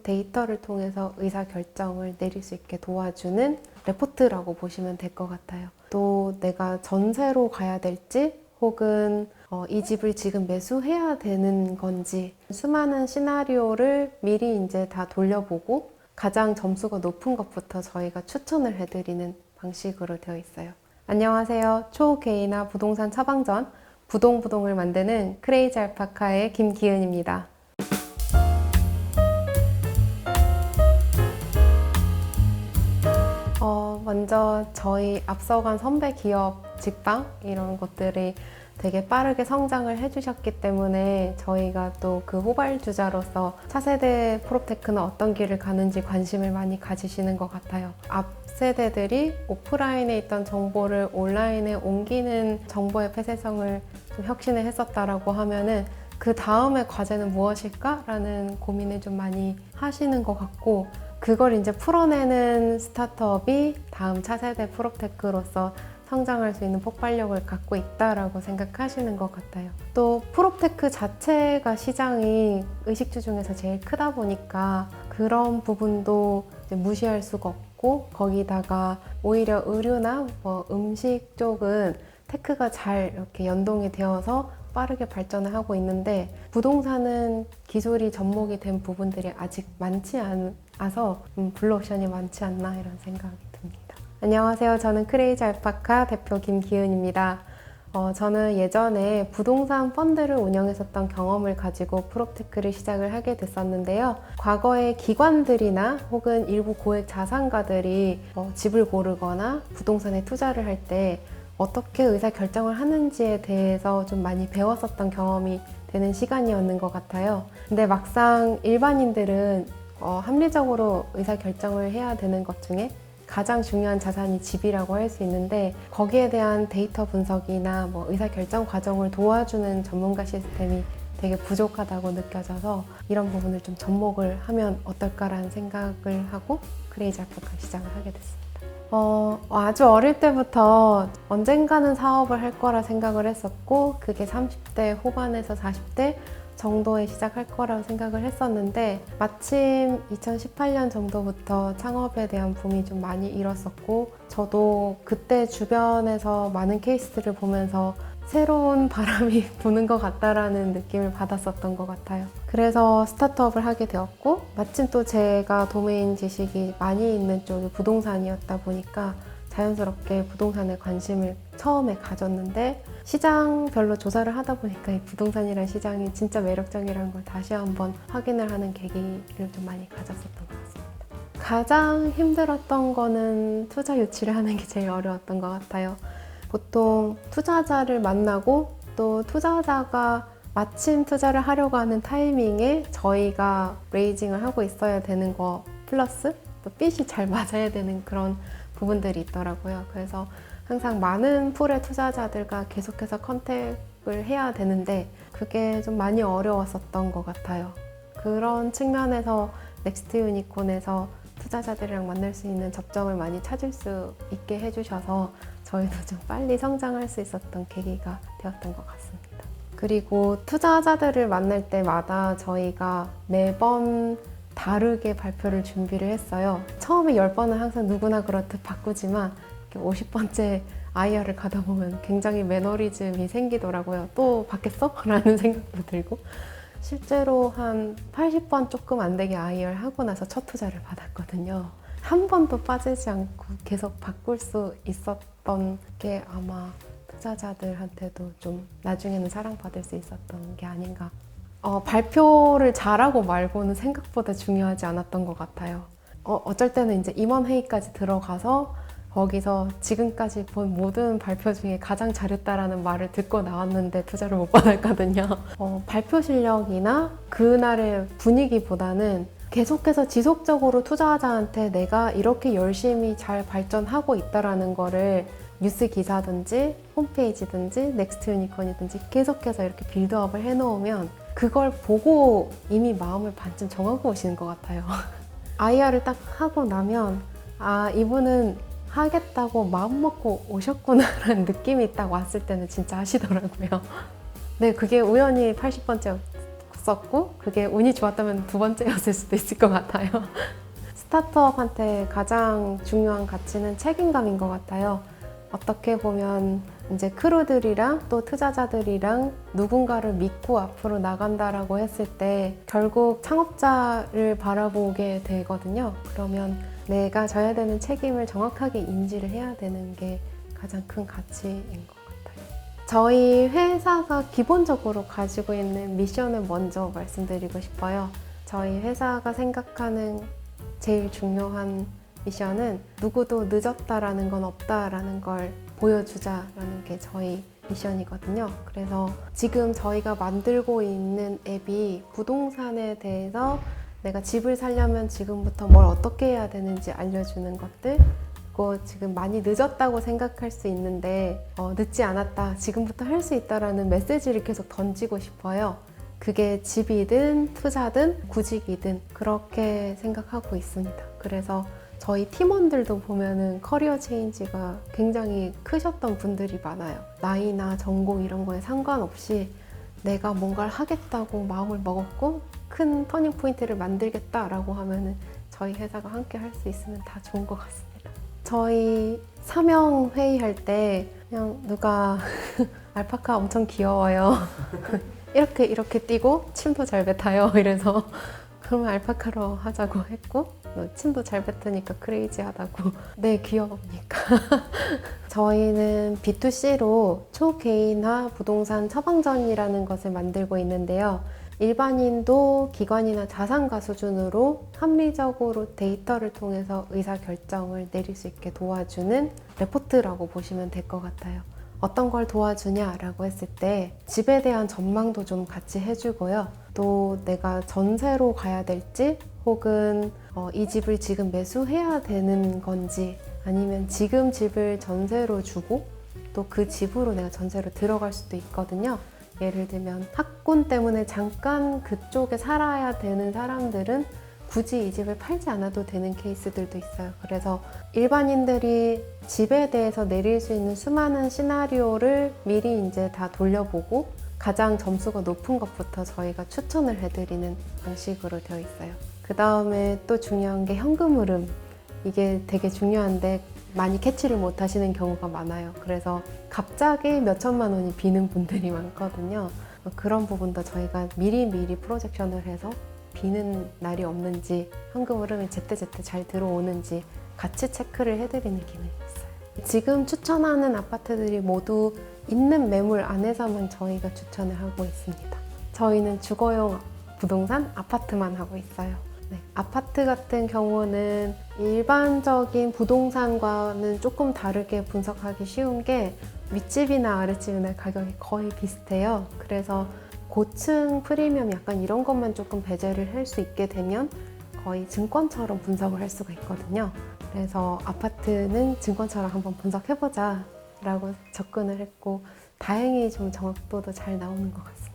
데이터를 통해서 의사결정을 내릴 수 있게 도와주는 레포트라고 보시면 될 것 같아요. 또 내가 전세로 가야 될지 혹은 이 집을 지금 매수해야 되는 건지 수많은 시나리오를 미리 이제 다 돌려보고 가장 점수가 높은 것부터 저희가 추천을 해드리는 방식으로 되어 있어요. 안녕하세요. 초개인화 부동산 처방전 부동을 만드는 크레이지 알파카의 김기은입니다. 먼저 저희 앞서간 선배 기업 직방 이런 것들이 되게 빠르게 성장을 해주셨기 때문에 저희가 또 그 호발주자로서 차세대 프롭테크는 어떤 길을 가는지 관심을 많이 가지시는 것 같아요. 앞 세대들이 오프라인에 있던 정보를 온라인에 옮기는 정보의 폐쇄성을 좀 혁신을 했었다라고 하면은 그 다음의 과제는 무엇일까라는 고민을 좀 많이 하시는 것 같고, 그걸 이제 풀어내는 스타트업이 다음 차세대 프롭테크로서 성장할 수 있는 폭발력을 갖고 있다라고 생각하시는 것 같아요. 또 프롭테크 자체가 시장이 의식주 중에서 제일 크다 보니까 그런 부분도 이제 무시할 수가 없고, 거기다가 오히려 의류나 음식 쪽은 테크가 잘 이렇게 연동이 되어서 빠르게 발전을 하고 있는데, 부동산은 기술이 접목이 된 부분들이 아직 많지 않아서 블루오션이 많지 않나 이런 생각이 듭니다. 안녕하세요. 저는 크레이지 알파카 대표 김기은입니다. 저는 예전에 부동산 펀드를 운영했었던 경험을 가지고 프롭테크를 시작을 하게 됐었는데요. 과거에 기관들이나 혹은 일부 고액 자산가들이 집을 고르거나 부동산에 투자를 할 때 어떻게 의사결정을 하는지에 대해서 좀 많이 배웠었던 경험이 되는 시간이었는 것 같아요. 근데 막상 일반인들은 합리적으로 의사결정을 해야 되는 것 중에 가장 중요한 자산이 집이라고 할 수 있는데, 거기에 대한 데이터 분석이나 의사결정 과정을 도와주는 전문가 시스템이 되게 부족하다고 느껴져서 이런 부분을 좀 접목을 하면 어떨까라는 생각을 하고 크레이지 알파카 시작을 하게 됐습니다. 아주 어릴 때부터 언젠가는 사업을 할 거라 생각을 했었고, 그게 30대 후반에서 40대 정도에 시작할 거라고 생각을 했었는데, 마침 2018년 정도부터 창업에 대한 붐이 좀 많이 일었었고, 저도 그때 주변에서 많은 케이스들을 보면서 새로운 바람이 부는 것 같다라는 느낌을 받았었던 것 같아요. 그래서 스타트업을 하게 되었고, 마침 또 제가 도메인 지식이 많이 있는 쪽이 부동산이었다 보니까 자연스럽게 부동산에 관심을 처음에 가졌는데, 시장별로 조사를 하다 보니까 이 부동산이라는 시장이 진짜 매력적이라는 걸 다시 한번 확인을 하는 계기를 좀 많이 가졌었던 것 같습니다. 가장 힘들었던 거는 투자 유치를 하는 게 제일 어려웠던 것 같아요. 보통 투자자를 만나고 또 투자자가 마침 투자를 하려고 하는 타이밍에 저희가 레이징을 하고 있어야 되는 거 플러스 또 핏이 잘 맞아야 되는 그런 부분들이 있더라고요. 그래서 항상 많은 풀의 투자자들과 계속해서 컨택을 해야 되는데 그게 좀 많이 어려웠었던 것 같아요. 그런 측면에서 넥스트 유니콘에서 투자자들이랑 만날 수 있는 접점을 많이 찾을 수 있게 해주셔서 저희도 좀 빨리 성장할 수 있었던 계기가 되었던 것 같습니다. 그리고 투자자들을 만날 때마다 저희가 매번 다르게 발표를 준비를 했어요. 처음에 10번은 항상 누구나 그렇듯 바꾸지만 50번째 IR을 가다 보면 굉장히 매너리즘이 생기더라고요. 또 받겠어? 라는 생각도 들고, 실제로 한 80번 조금 안 되게 IR 하고 나서 첫 투자를 받았거든요. 한 번도 빠지지 않고 계속 바꿀 수 있었던 게 아마 투자자들한테도 좀 나중에는 사랑받을 수 있었던 게 아닌가. 발표를 잘하고 말고는 생각보다 중요하지 않았던 것 같아요. 어쩔 때는 이제 임원회의까지 들어가서 거기서 지금까지 본 모든 발표 중에 가장 잘했다라는 말을 듣고 나왔는데 투자를 못 받았거든요. 발표 실력이나 그날의 분위기보다는 계속해서 지속적으로 투자자한테 내가 이렇게 열심히 잘 발전하고 있다라는 거를 뉴스 기사든지 홈페이지든지 넥스트 유니콘이든지 계속해서 이렇게 빌드업을 해놓으면 그걸 보고 이미 마음을 반쯤 정하고 오시는 것 같아요. IR을 딱 하고 나면 이분은 하겠다고 마음먹고 오셨구나라는 느낌이 딱 왔을 때는 진짜 하시더라고요. 네, 그게 우연히 80번째 없었고 그게 운이 좋았다면 두 번째였을 수도 있을 것 같아요. 스타트업한테 가장 중요한 가치는 책임감인 것 같아요. 어떻게 보면 이제 크루들이랑 또 투자자들이랑 누군가를 믿고 앞으로 나간다라고 했을 때 결국 창업자를 바라보게 되거든요. 그러면 내가 져야 되는 책임을 정확하게 인지를 해야 되는 게 가장 큰 가치인 것 같아요. 저희 회사가 기본적으로 가지고 있는 미션을 먼저 말씀드리고 싶어요. 저희 회사가 생각하는 제일 중요한 미션은 누구도 늦었다라는 건 없다라는 걸 보여주자라는 게 저희 미션이거든요. 그래서 지금 저희가 만들고 있는 앱이 부동산에 대해서 내가 집을 사려면 지금부터 뭘 어떻게 해야 되는지 알려주는 것들, 그리고 지금 많이 늦었다고 생각할 수 있는데 늦지 않았다, 지금부터 할 수 있다라는 메시지를 계속 던지고 싶어요. 그게 집이든 투자든 구직이든 그렇게 생각하고 있습니다. 그래서 저희 팀원들도 보면은 커리어 체인지가 굉장히 크셨던 분들이 많아요. 나이나 전공 이런 거에 상관없이 내가 뭔가를 하겠다고 마음을 먹었고 큰 터닝 포인트를 만들겠다라고 하면은 저희 회사가 함께 할 수 있으면 다 좋은 것 같습니다. 저희 사명 회의할 때 그냥 누가 알파카 엄청 귀여워요. 이렇게 뛰고 침도 잘 뱉어요. 이래서 그러면 알파카로 하자고 했고 침도 잘 뱉으니까 크레이지하다고. 네, 귀여우니까. 저희는 B2C로 초개인화 부동산 처방전이라는 것을 만들고 있는데요. 일반인도 기관이나 자산가 수준으로 합리적으로 데이터를 통해서 의사결정을 내릴 수 있게 도와주는 레포트라고 보시면 될 것 같아요. 어떤 걸 도와주냐라고 했을 때 집에 대한 전망도 좀 같이 해주고요. 또 내가 전세로 가야 될지 혹은 이 집을 지금 매수해야 되는 건지 아니면 지금 집을 전세로 주고 또 그 집으로 내가 전세로 들어갈 수도 있거든요. 예를 들면 학군 때문에 잠깐 그쪽에 살아야 되는 사람들은 굳이 이 집을 팔지 않아도 되는 케이스들도 있어요. 그래서 일반인들이 집에 대해서 내릴 수 있는 수많은 시나리오를 미리 이제 다 돌려보고 가장 점수가 높은 것부터 저희가 추천을 해드리는 방식으로 되어 있어요. 그 다음에 또 중요한 게 현금 흐름. 이게 되게 중요한데 많이 캐치를 못 하시는 경우가 많아요. 그래서 갑자기 몇 천만 원이 비는 분들이 많거든요. 그런 부분도 저희가 미리 프로젝션을 해서 비는 날이 없는지 현금 흐름이 제때제때 잘 들어오는지 같이 체크를 해드리는 기능이 있어요. 지금 추천하는 아파트들이 모두 있는 매물 안에서만 저희가 추천을 하고 있습니다. 저희는 주거용 부동산 아파트만 하고 있어요. 네, 아파트 같은 경우는 일반적인 부동산과는 조금 다르게 분석하기 쉬운 게 윗집이나 아랫집이나 가격이 거의 비슷해요. 그래서 고층 프리미엄 약간 이런 것만 조금 배제를 할 수 있게 되면 거의 증권처럼 분석을 할 수가 있거든요. 그래서 아파트는 증권처럼 한번 분석해보자 라고 접근을 했고 다행히 좀 정확도도 잘 나오는 것 같습니다.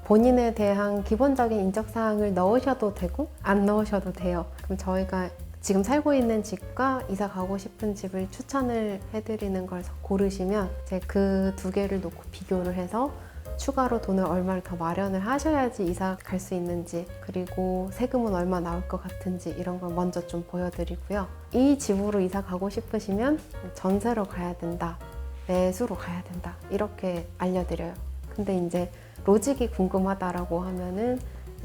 본인에 대한 기본적인 인적사항을 넣으셔도 되고 안 넣으셔도 돼요. 그럼 저희가 지금 살고 있는 집과 이사 가고 싶은 집을 추천을 해드리는 걸 고르시면 제가 그 두 개를 놓고 비교를 해서 추가로 돈을 얼마를 더 마련을 하셔야지 이사 갈 수 있는지, 그리고 세금은 얼마 나올 것 같은지 이런 걸 먼저 좀 보여드리고요. 이 집으로 이사 가고 싶으시면 전세로 가야 된다, 매수로 가야 된다 이렇게 알려드려요. 근데 이제 로직이 궁금하다라고 하면은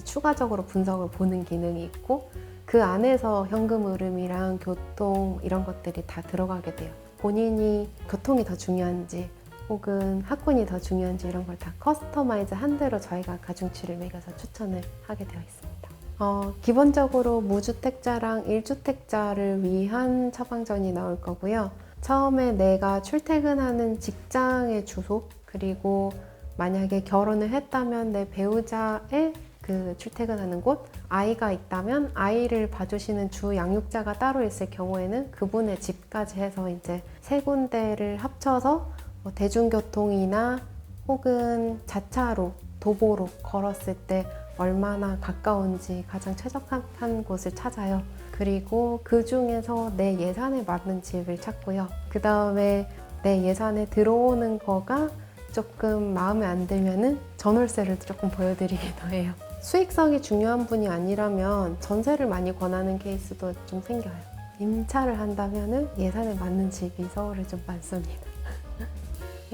추가적으로 분석을 보는 기능이 있고 그 안에서 현금 흐름이랑 교통 이런 것들이 다 들어가게 돼요. 본인이 교통이 더 중요한지 혹은 학군이 더 중요한지 이런 걸 다 커스터마이즈 한 대로 저희가 가중치를 매겨서 추천을 하게 되어 있습니다. 기본적으로 무주택자랑 1주택자를 위한 처방전이 나올 거고요. 처음에 내가 출퇴근하는 직장의 주소, 그리고 만약에 결혼을 했다면 내 배우자의 그 출퇴근하는 곳, 아이가 있다면 아이를 봐주시는 주 양육자가 따로 있을 경우에는 그분의 집까지 해서 이제 세 군데를 합쳐서 대중교통이나 혹은 자차로, 도보로 걸었을 때 얼마나 가까운지 가장 최적한 곳을 찾아요. 그리고 그 중에서 내 예산에 맞는 집을 찾고요. 그 다음에 내 예산에 들어오는 거가 조금 마음에 안 들면은 전월세를 조금 보여드리기도 해요. 수익성이 중요한 분이 아니라면 전세를 많이 권하는 케이스도 좀 생겨요. 임차를 한다면 예산에 맞는 집이 서울에 좀 많습니다.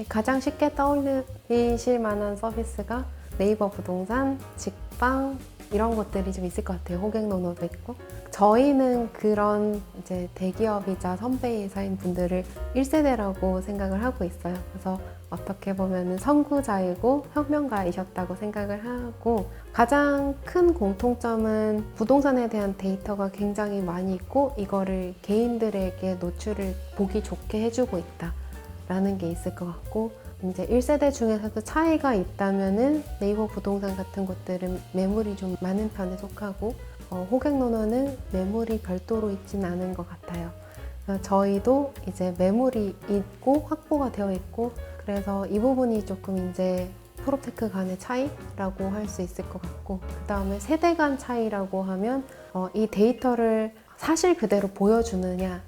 가장 쉽게 떠올리실 만한 서비스가 네이버 부동산, 직방 이런 것들이 좀 있을 것 같아요. 호갱노노도 있고. 저희는 그런 이제 대기업이자 선배 이사인 분들을 1세대라고 생각을 하고 있어요. 그래서 어떻게 보면 선구자이고 혁명가이셨다고 생각을 하고, 가장 큰 공통점은 부동산에 대한 데이터가 굉장히 많이 있고 이거를 개인들에게 노출을 보기 좋게 해주고 있다라는 게 있을 것 같고, 이제 1세대 중에서도 차이가 있다면은 네이버 부동산 같은 곳들은 매물이 좀 많은 편에 속하고, 호갱노노는 매물이 별도로 있진 않은 것 같아요. 저희도 이제 매물이 있고 확보가 되어 있고, 그래서 이 부분이 조금 이제 프로테크 간의 차이라고 할 수 있을 것 같고, 그 다음에 세대 간 차이라고 하면 이 데이터를 사실 그대로 보여주느냐,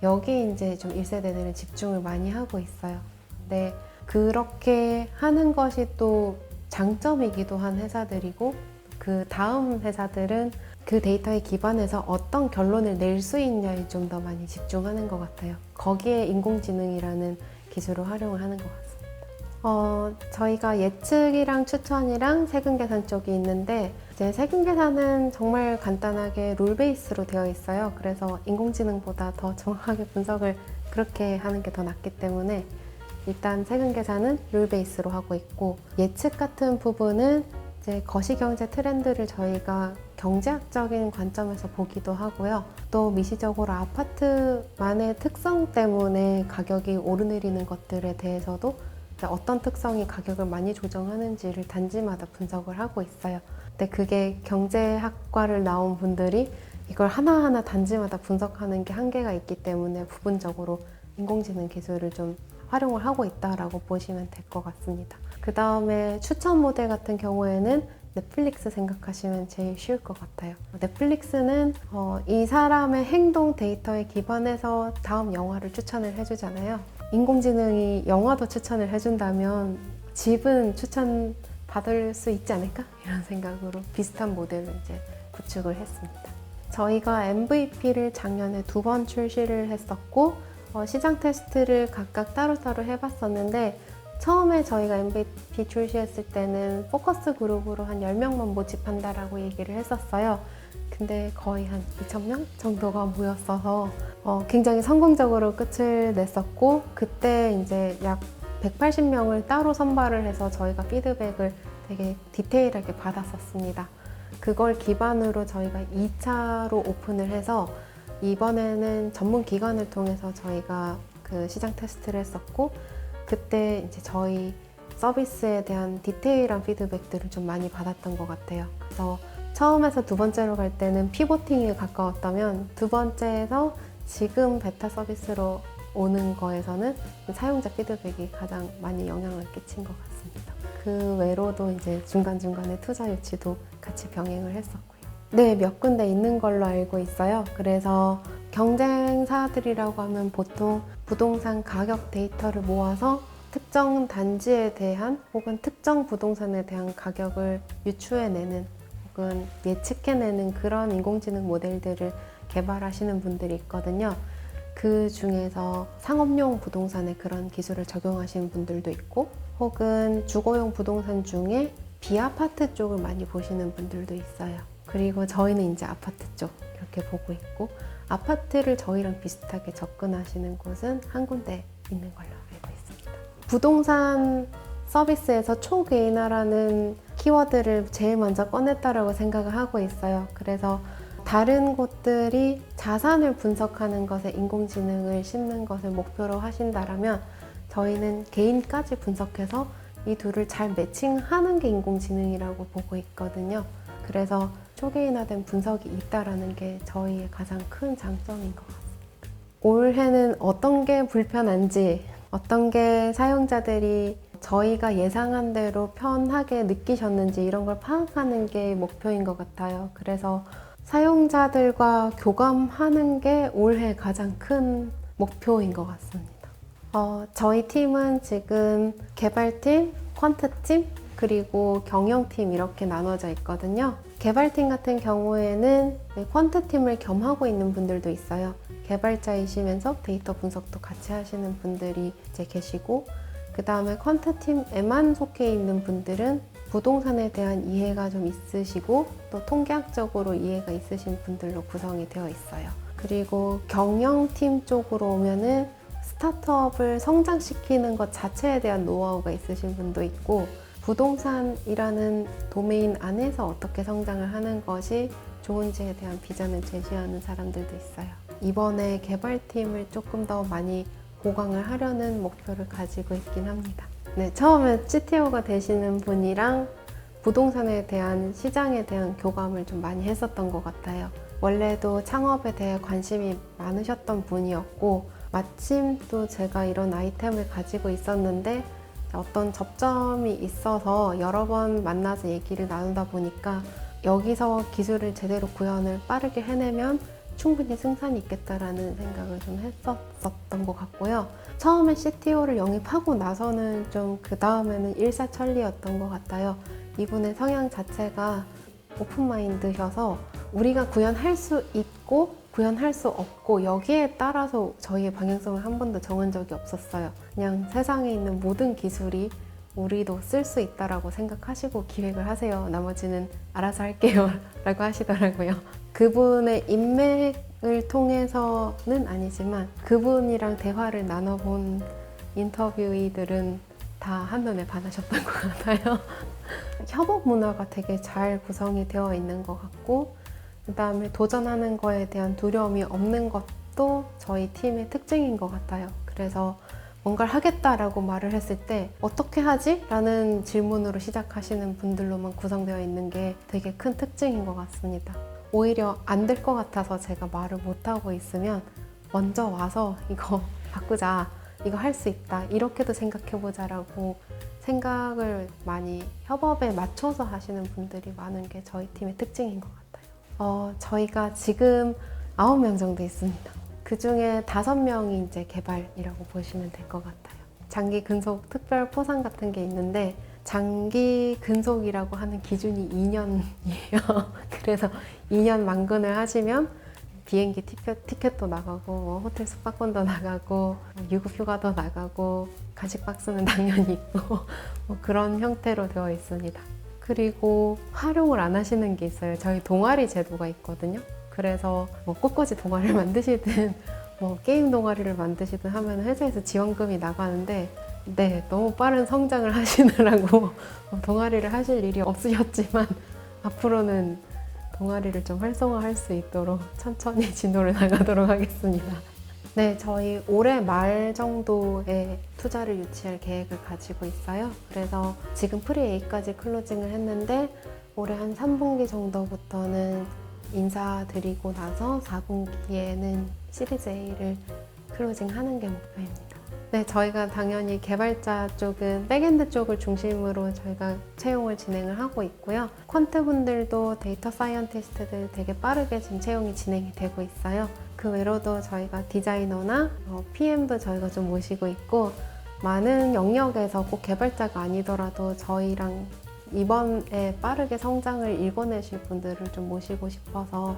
여기 이제 좀 1세대들은 집중을 많이 하고 있어요. 근데 그렇게 하는 것이 또 장점이기도 한 회사들이고, 그 다음 회사들은 그 데이터에 기반해서 어떤 결론을 낼 수 있냐에 좀 더 많이 집중하는 것 같아요. 거기에 인공지능이라는 기술을 활용을 하는 것 같습니다. 저희가 예측이랑 추천이랑 세금 계산 쪽이 있는데, 이제 세금 계산은 정말 간단하게 룰 베이스로 되어 있어요. 그래서 인공지능보다 더 정확하게 분석을 그렇게 하는 게 더 낫기 때문에 일단 세금 계산은 룰 베이스로 하고 있고, 예측 같은 부분은 이제 거시경제 트렌드를 저희가 경제학적인 관점에서 보기도 하고요. 또 미시적으로 아파트만의 특성 때문에 가격이 오르내리는 것들에 대해서도 어떤 특성이 가격을 많이 조정하는지를 단지마다 분석을 하고 있어요. 근데 그게 경제학과를 나온 분들이 이걸 하나하나 단지마다 분석하는 게 한계가 있기 때문에 부분적으로 인공지능 기술을 좀 활용을 하고 있다라고 보시면 될 것 같습니다. 그 다음에 추천 모델 같은 경우에는 넷플릭스 생각하시면 제일 쉬울 것 같아요. 넷플릭스는 이 사람의 행동 데이터에 기반해서 다음 영화를 추천을 해주잖아요. 인공지능이 영화도 추천을 해준다면 집은 추천 받을 수 있지 않을까? 이런 생각으로 비슷한 모델을 이제 구축을 했습니다. 저희가 MVP를 작년에 2번 출시를 했었고, 시장 테스트를 각각 따로따로 해봤었는데, 처음에 저희가 MVP 출시했을 때는 포커스 그룹으로 한 10명만 모집한다라고 얘기를 했었어요. 근데 거의 한 2,000명 정도가 모였어서 굉장히 성공적으로 끝을 냈었고, 그때 이제 약 180명을 따로 선발을 해서 저희가 피드백을 되게 디테일하게 받았었습니다. 그걸 기반으로 저희가 2차로 오픈을 해서 이번에는 전문 기관을 통해서 저희가 그 시장 테스트를 했었고, 그때 이제 저희 서비스에 대한 디테일한 피드백들을 좀 많이 받았던 것 같아요. 그래서 처음에서 두 번째로 갈 때는 피보팅에 가까웠다면, 두 번째에서 지금 베타 서비스로 오는 거에서는 사용자 피드백이 가장 많이 영향을 끼친 것 같습니다. 그 외로도 이제 중간중간에 투자 유치도 같이 병행을 했었고요. 네, 몇 군데 있는 걸로 알고 있어요. 그래서 경쟁사들이라고 하면 보통 부동산 가격 데이터를 모아서 특정 단지에 대한 혹은 특정 부동산에 대한 가격을 유추해내는 혹은 예측해내는 그런 인공지능 모델들을 개발하시는 분들이 있거든요. 그 중에서 상업용 부동산에 그런 기술을 적용하시는 분들도 있고, 혹은 주거용 부동산 중에 비아파트 쪽을 많이 보시는 분들도 있어요. 그리고 저희는 이제 아파트 쪽 이렇게 보고 있고, 아파트를 저희랑 비슷하게 접근하시는 곳은 한 군데 있는 걸로 알고 있습니다. 부동산 서비스에서 초개인화라는 키워드를 제일 먼저 꺼냈다라고 생각을 하고 있어요. 그래서 다른 곳들이 자산을 분석하는 것에 인공지능을 싣는 것을 목표로 하신다라면, 저희는 개인까지 분석해서 이 둘을 잘 매칭하는 게 인공지능이라고 보고 있거든요. 그래서 초개인화된 분석이 있다라는 게 저희의 가장 큰 장점인 것 같습니다. 올해는 어떤 게 불편한지, 어떤 게 사용자들이 저희가 예상한 대로 편하게 느끼셨는지 이런 걸 파악하는 게 목표인 것 같아요. 그래서 사용자들과 교감하는 게 올해 가장 큰 목표인 것 같습니다. 저희 팀은 지금 개발팀, 퀀트팀, 그리고 경영팀 이렇게 나눠져 있거든요. 개발팀 같은 경우에는 퀀트팀을 겸하고 있는 분들도 있어요. 개발자이시면서 데이터 분석도 같이 하시는 분들이 이제 계시고, 그 다음에 퀀트팀에만 속해 있는 분들은 부동산에 대한 이해가 좀 있으시고 또 통계학적으로 이해가 있으신 분들로 구성이 되어 있어요. 그리고 경영팀 쪽으로 오면은 스타트업을 성장시키는 것 자체에 대한 노하우가 있으신 분도 있고, 부동산이라는 도메인 안에서 어떻게 성장을 하는 것이 좋은지에 대한 비전을 제시하는 사람들도 있어요. 이번에 개발팀을 조금 더 많이 보강을 하려는 목표를 가지고 있긴 합니다. 네, 처음에 CTO가 되시는 분이랑 부동산에 대한 시장에 대한 교감을 좀 많이 했었던 것 같아요. 원래도 창업에 대해 관심이 많으셨던 분이었고, 마침 또 제가 이런 아이템을 가지고 있었는데 어떤 접점이 있어서 여러 번 만나서 얘기를 나누다 보니까 여기서 기술을 제대로 구현을 빠르게 해내면 충분히 승산이 있겠다라는 생각을 좀 했었던 것 같고요. 처음에 CTO를 영입하고 나서는 좀 그 다음에는 일사천리였던 것 같아요. 이분의 성향 자체가 오픈마인드셔서 우리가 구현할 수 있고 구현할 수 없고 여기에 따라서 저희의 방향성을 한 번도 정한 적이 없었어요. 그냥 세상에 있는 모든 기술이 우리도 쓸 수 있다라고 생각하시고 기획을 하세요. 나머지는 알아서 할게요 라고 하시더라고요. 그분의 인맥을 통해서는 아니지만 그분이랑 대화를 나눠본 인터뷰이들은 다 한눈에 반하셨던 것 같아요. 협업 문화가 되게 잘 구성이 되어 있는 것 같고, 그 다음에 도전하는 거에 대한 두려움이 없는 것도 저희 팀의 특징인 것 같아요. 그래서 뭔가를 하겠다라고 말을 했을 때 어떻게 하지? 라는 질문으로 시작하시는 분들로만 구성되어 있는 게 되게 큰 특징인 것 같습니다. 오히려 안 될 것 같아서 제가 말을 못하고 있으면 먼저 와서 이거 바꾸자, 이거 할 수 있다, 이렇게도 생각해보자 라고 생각을 많이 협업에 맞춰서 하시는 분들이 많은 게 저희 팀의 특징인 것 같아요. 저희가 지금 9명 정도 있습니다. 그 중에 5명이 이제 개발이라고 보시면 될 것 같아요. 장기 근속 특별 포상 같은 게 있는데 장기 근속이라고 하는 기준이 2년이에요. 그래서 2년 만근을 하시면 비행기 티켓도 나가고 호텔 숙박권도 나가고 유급 휴가도 나가고 간식 박스는 당연히 있고 그런 형태로 되어 있습니다. 그리고 활용을 안 하시는 게 있어요. 저희 동아리 제도가 있거든요. 그래서 꽃꽂이 동아리를 만드시든 게임 동아리를 만드시든 하면 회사에서 지원금이 나가는데, 네, 너무 빠른 성장을 하시느라고 동아리를 하실 일이 없으셨지만 앞으로는 동아리를 좀 활성화할 수 있도록 천천히 진도를 나가도록 하겠습니다. 네, 저희 올해 말 정도에 투자를 유치할 계획을 가지고 있어요. 그래서 지금 프리-A까지 클로징을 했는데 올해 한 3분기 정도부터는 인사드리고 나서 4분기에는 시리즈 A를 클로징하는 게 목표입니다. 네, 저희가 당연히 개발자 쪽은 백엔드 쪽을 중심으로 저희가 채용을 진행을 하고 있고요. 퀀트 분들도 데이터 사이언티스트들 되게 빠르게 지금 채용이 진행이 되고 있어요. 그 외로도 저희가 디자이너나 PM도 저희가 좀 모시고 있고, 많은 영역에서 꼭 개발자가 아니더라도 저희랑 이번에 빠르게 성장을 일궈내실 분들을 좀 모시고 싶어서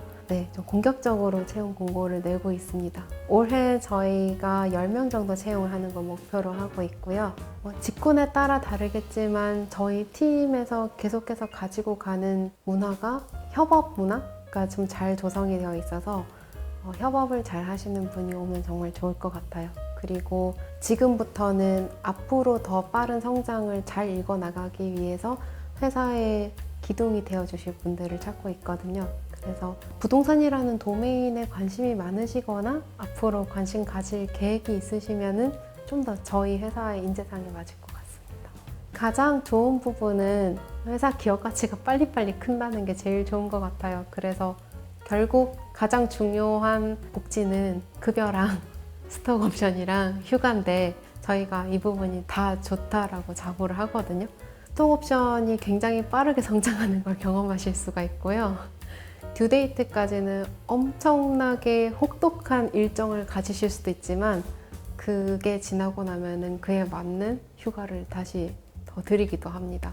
좀 공격적으로 채용 공고를 내고 있습니다. 올해 저희가 10명 정도 채용을 하는 걸 목표로 하고 있고요. 직군에 따라 다르겠지만 저희 팀에서 계속해서 가지고 가는 문화가 협업 문화가 좀 잘 조성이 되어 있어서 협업을 잘 하시는 분이 오면 정말 좋을 것 같아요. 그리고 지금부터는 앞으로 더 빠른 성장을 잘 이뤄나가기 위해서 회사의 기둥이 되어주실 분들을 찾고 있거든요. 그래서 부동산이라는 도메인에 관심이 많으시거나 앞으로 관심 가질 계획이 있으시면은 좀 더 저희 회사의 인재상에 맞을 것 같습니다. 가장 좋은 부분은 회사 기업 가치가 빨리빨리 큰다는 게 제일 좋은 것 같아요. 그래서 결국 가장 중요한 복지는 급여랑 스톡 옵션이랑 휴가인데 저희가 이 부분이 다 좋다라고 자부를 하거든요. 스톡 옵션이 굉장히 빠르게 성장하는 걸 경험하실 수가 있고요. 듀데이트까지는 엄청나게 혹독한 일정을 가지실 수도 있지만 그게 지나고 나면은 그에 맞는 휴가를 다시 더 드리기도 합니다.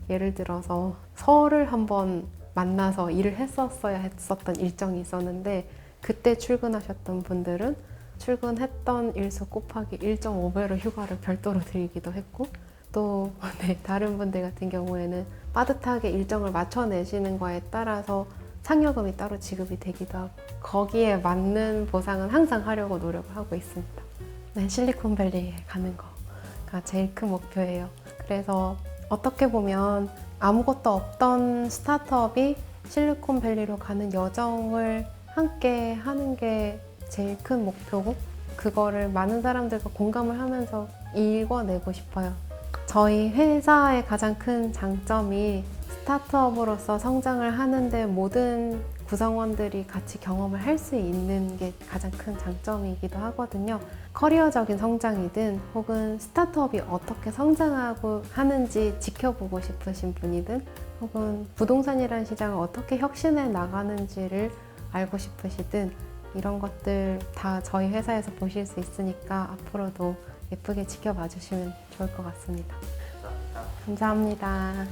예를 들어서 설을 한번 만나서 일을 했었어야 했었던 일정이 있었는데 그때 출근하셨던 분들은 출근했던 일수 곱하기 1.5배로 휴가를 별도로 드리기도 했고 또 네, 다른 분들 같은 경우에는 빠듯하게 일정을 맞춰내시는 거에 따라서 상여금이 따로 지급이 되기도 하고 거기에 맞는 보상은 항상 하려고 노력을 하고 있습니다. 네, 실리콘밸리에 가는 거가 제일 큰 목표예요. 그래서 어떻게 보면 아무것도 없던 스타트업이 실리콘밸리로 가는 여정을 함께 하는 게 제일 큰 목표고 그거를 많은 사람들과 공감을 하면서 이뤄내고 싶어요. 저희 회사의 가장 큰 장점이 스타트업으로서 성장을 하는데 모든 구성원들이 같이 경험을 할 수 있는 게 가장 큰 장점이기도 하거든요. 커리어적인 성장이든 혹은 스타트업이 어떻게 성장하고 하는지 지켜보고 싶으신 분이든 혹은 부동산이라는 시장을 어떻게 혁신해 나가는지를 알고 싶으시든 이런 것들 다 저희 회사에서 보실 수 있으니까 앞으로도 예쁘게 지켜봐 주시면 좋을 것 같습니다. 감사합니다.